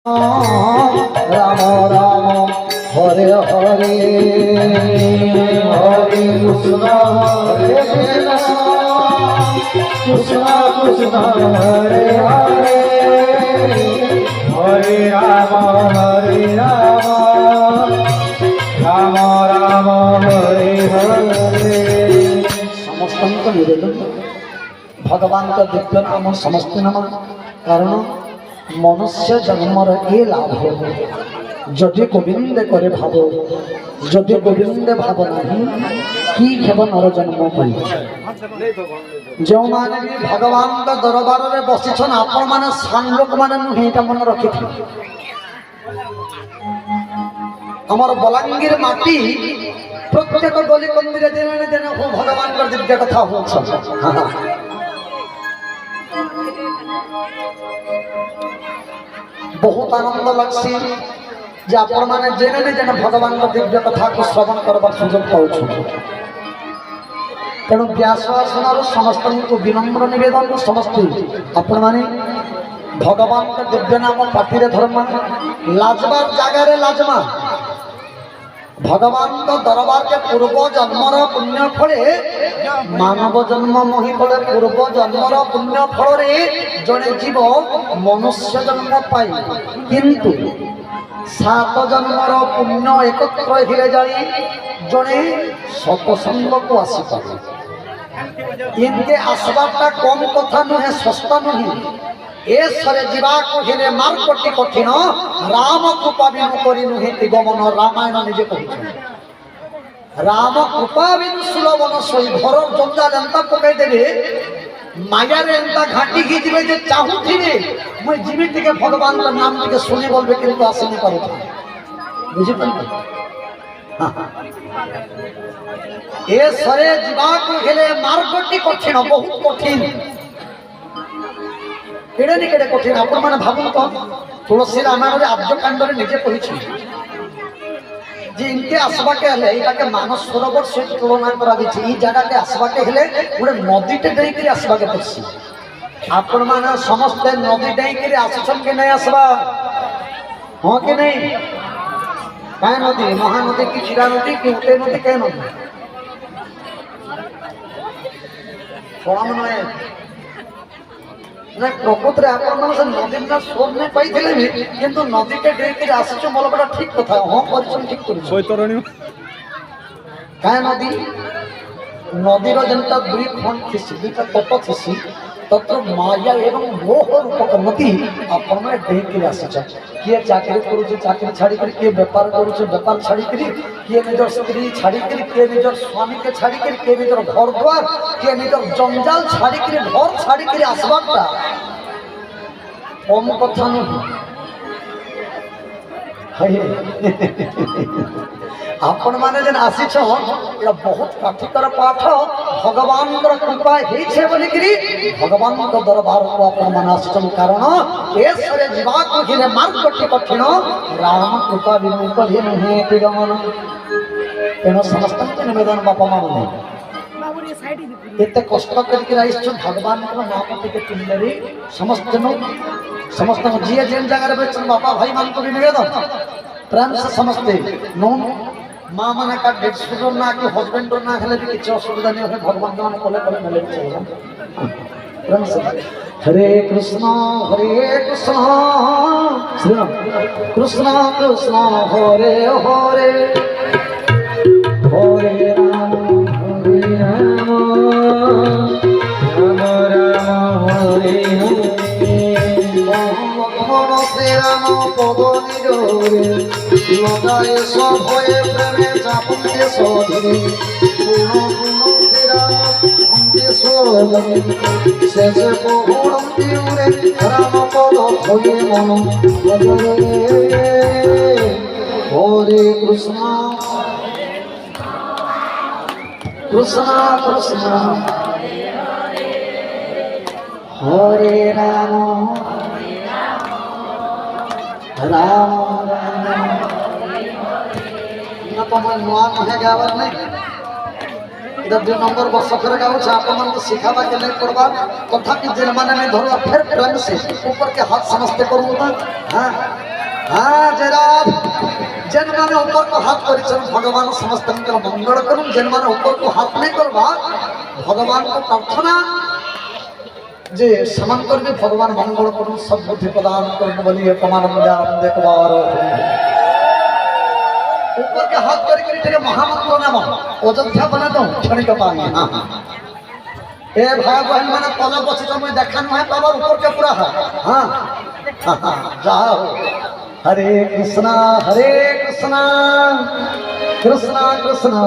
राम राम हरे हरे हरे कृष्ण कृष्ण कृष्ण हरे हरे हरे राम राम राम हरे हरे। समस्त निवेदन भगवान का दिव्य नाम समस्त नाम कारण मनुष्य जन्मर ए लाभ जदि गोविंद करे भाव जदि गोविंद भाव नहीं कि हेब नर जन्म जो माने भी भगवान का दरबार रे बसिछन आपण माने सांलोक माने नुहे एटा मन रखि हमर बलांगीर माटी प्रत्येक गली कंदी रे दिन हो भगवान का दिव्य कथा हो बहुत आनंद लगसी जे आपण माने जेने जेने भगवान का दिव्य कथा को श्रवण करबार सुयोग पाउछु तेणु व्यास आसनर समस्त को विनम्र निवेदन समस्त आपण माने भगवान का दिव्य नाम पाटिरे धर्मा लाजबार जगार लाजमा भगवान का दरबार के पूर्व जन्मर पुण्य फले मानव जन्म मोहि फले पूर्व जन्मर पुण्य फल जड़े जीव मनुष्य जन्म पाई किंतु 7 जन्मर पुण्य एकत्र हिरे जाई जड़े सतसंग को आसी पाए इनके आसबाटा कम कथा नुहे सस्ता नुहे एसरे जीवा कहिले मार्गटी कठिन राम कृपा बिनु करी नुहे दिगमन रामायण निजे कहिछन राम कृपा बिनु सुलभन सोई घर जंजाल एंता पकाई देबे माया रे एंता घाटी की दिबे जे चाहुथिबे मैं जीवी टिके भगवान का नाम टिके सुनि बोलबे किंतु आसि नै पारे बुझि पड़ले एसरे जीवा कहिले मार्गटी कठिन बहुत कठिन केड़े नि केड़े कठिन आपण माने भाबुन तो तुलसी रामायण रे आद्यकांड रे निजे कहिछि जे इनके आसबा के हले एटा के मानस सरोवर से तुलना करा दिछि ई जगह के आसबा के हले गुडे नदी टे देई के आसबा के पछि आपण माने समस्त नदी देई के आछन के नै आसबा हो के नै काय नदी महानदी की क्षीरा नदी की उटे नदी काय नदी थोड़ा मन प्रकृत नदी ना सोर नहीं पाई किंतु नदी के डेक आस मोल बड़ा ठीक कथा हाँ परिश्रम ठीक कर नदी नदीर जनता दुई खंड थी दुईटा तट थी तत्र माया एवं मोह रूपक नदी आपण डेक आसी किए चाकरी करुचे चाकरी छाड़ी किए बेपार करुचे बेपार छाड़ी किए निजर स्त्री छाड़ी किए निजर स्वामी के छाड़ी किए निजर घर द्वार किए निजर जंजाल छाड़ी घर छाड़ी आसबाटा कम कथा नहीं आपण माने जेन आसीछ एटा बहुत काठिकर पाठ भगवान कृपा हेछे बोली करी भगवान को दरबार को आपण माने आसीछन कारण एसरे जीवा को हिरे मार्ग कठी कठिन राम कृपा बिनु कहि नहे दिगमन तेनो समस्त निवेदन बापा माने एते कष्ट करके आइछ भगवान को नाम टिके तुमरी समस्त जिए जेन जगह रे बापा भाई मान को निवेदन प्रेम से समस्ते नोन माँ माने का डेढ़ ना कि हस्बैंड ना हेले भी किछ असुविधा नहीं है भगवान के नाम कोले कोले मिले प्रेम से हरे कृष्ण श्री राम कृष्ण कृष्ण हरे हरे हरे राम राम राम हरे हरे श्री राम पद निजरे लगाए सभये प्रेमे चापुके सोधरे गुण गुण राम अंते सोलगे शेषे बहुड़ंती उरे राम पद होये मन भजरे हरे कृष्ण कृष्ण कृष्ण हरे राम राम तो मैं नुआ नुहे गावर नहीं इधर 2 नंबर वर्ष फेर गाँव आप सिखावा के नहीं पड़वा तथापि जेल मैंने नहीं धरवा फिर प्रेम से ऊपर के हाथ समझते करूँगा हाँ হ্যাঁ যারা যেন মানে উপরକୁ হাত କରିଛନ୍ ভগবান ସମସ୍ତଙ୍କର ମଙ୍ଗଳ କରୁନ୍ ଯେନ୍ ମାନେ ଉପରକୁ ହାତ ନାଇଁ କରବା ଭଗବାନଙ୍କୁ ପ୍ରାର୍ଥନା যে সমান করবে ভগবান মঙ্গল করুন সদ্বুদ্ধি প্রদান করুন বলি পরমানন্দ একবার ऊपर के हाथ करके तेरे महामंत्र नाम अयोध्या बना दो क्षणिक पानी ए भाई बहन माने तल बसी तो मैं देखा नहीं पावर ऊपर के पूरा है हाँ जाओ हरे कृष्णा कृष्णा कृष्णा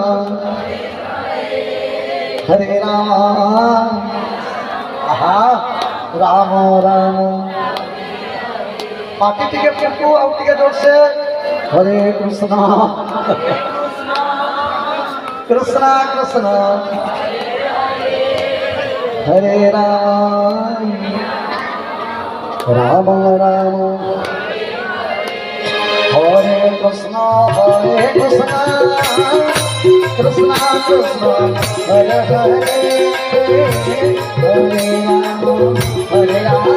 हरे राम राम राम पार्टी टिकट करके और टिकट जोर से हरे कृष्णा कृष्णा कृष्णा हरे राम राम राम हरे कृष्णा कृष्णा कृष्णा हरे हरे हरे राम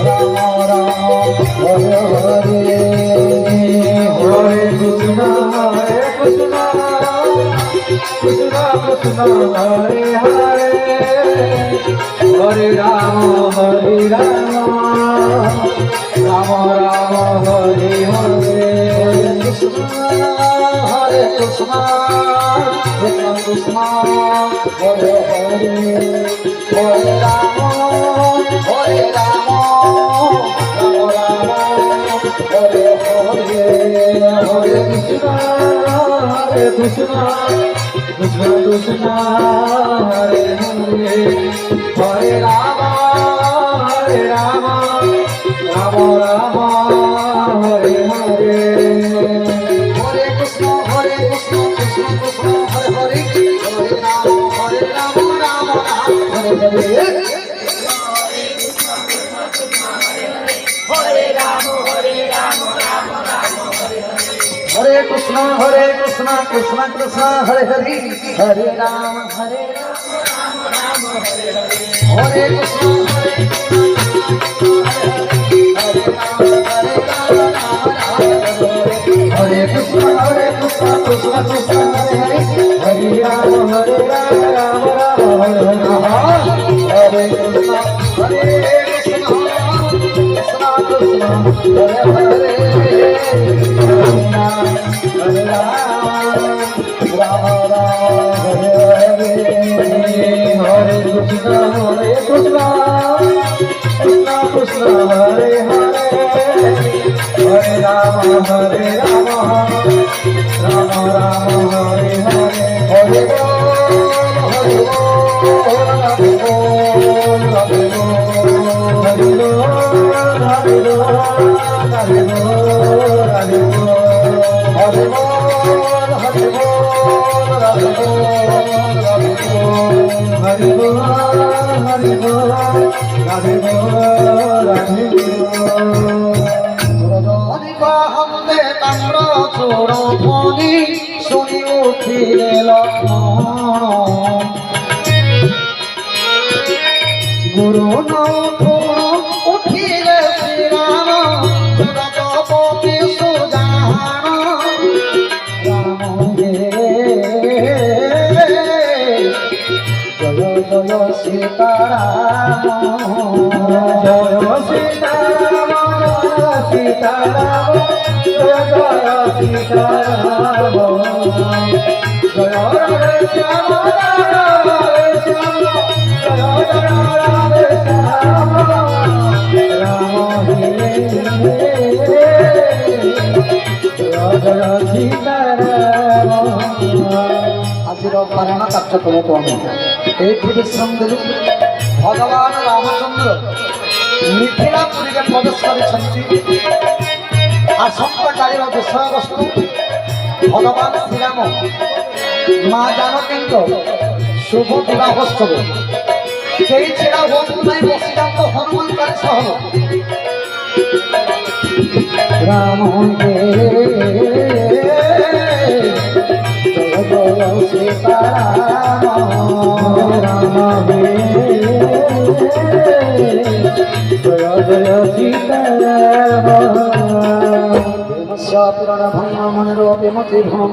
राम राम हरे हरे हरे कृष्णा कृष्णा हरे हरे हरे राम राम राम हरे हरे हरे कृष्णा कृष्णा हरे हरे हरे राम राम हरे हरे हरे कृष्णा कृष्णा हरे हरे हरे राम राम राम हरे हरे हरे कृष्ण कृष्ण कृष्ण हरे हरे हरे राम राम हरे हरे हरे कृष्णा कृष्ण कृष्ण हरे हरे हरे राम राम हरे कृष्णा हरे कृष्णा कृष्ण कृष्ण हरे हरे हरे राम राम हरे हरे कृष्णा कृष्ण हरे हरे हरे राम हरे हरे कृष्ण कृष्ण हरे हरे हरे राम राम राम हरे हरे हरे শুনি উঠিলে লক্ষ্মণ গুরু নৌঠুণ উঠিলে শ্রীরাম জগৎপতি সুজান রাম জয় জয় সীতারাম জয় সীতারাম সীতারাম জয় জয় সীতারাম জয় রাধে শ্যাম রাধে শ্যাম জয় জয় রাধে শ্যাম রাম জয় জয় সীতারাম আজির পারায়ণ কার্যক্রমକୁ ଆମେ ଏଇଠି ବିଶ୍ରାମ ଦେଲୁ ଭଗବାନ ରାମଚନ୍ଦ୍ର ମିଥିଳାପୁରୀରେ ପ୍ରବେଶ କରିଛନ୍ତି ଆସନ୍ତାକାଲିର ବିଷୟବସ୍ତୁ ଭଗବାନ ଶ୍ରୀରାମ ମା ଜାନକୀଙ୍କ ଶୁଭ ବିବାହୋତ୍ସବ କେହି ଛିଡ଼ା ହୁଅନ୍ତୁ ନାହିଁ ବସିଯାନ୍ତ ହନୁମାନ ଚାଳିଶା ହବ ରାମ ଜୟ ଜୟ ସୀତାରାମ ରାମ ଜୟ ଜୟ ସୀତାରାମ মনুষ্যাপি রণভঙ্গ মনিরোপি মতি ভ্রমম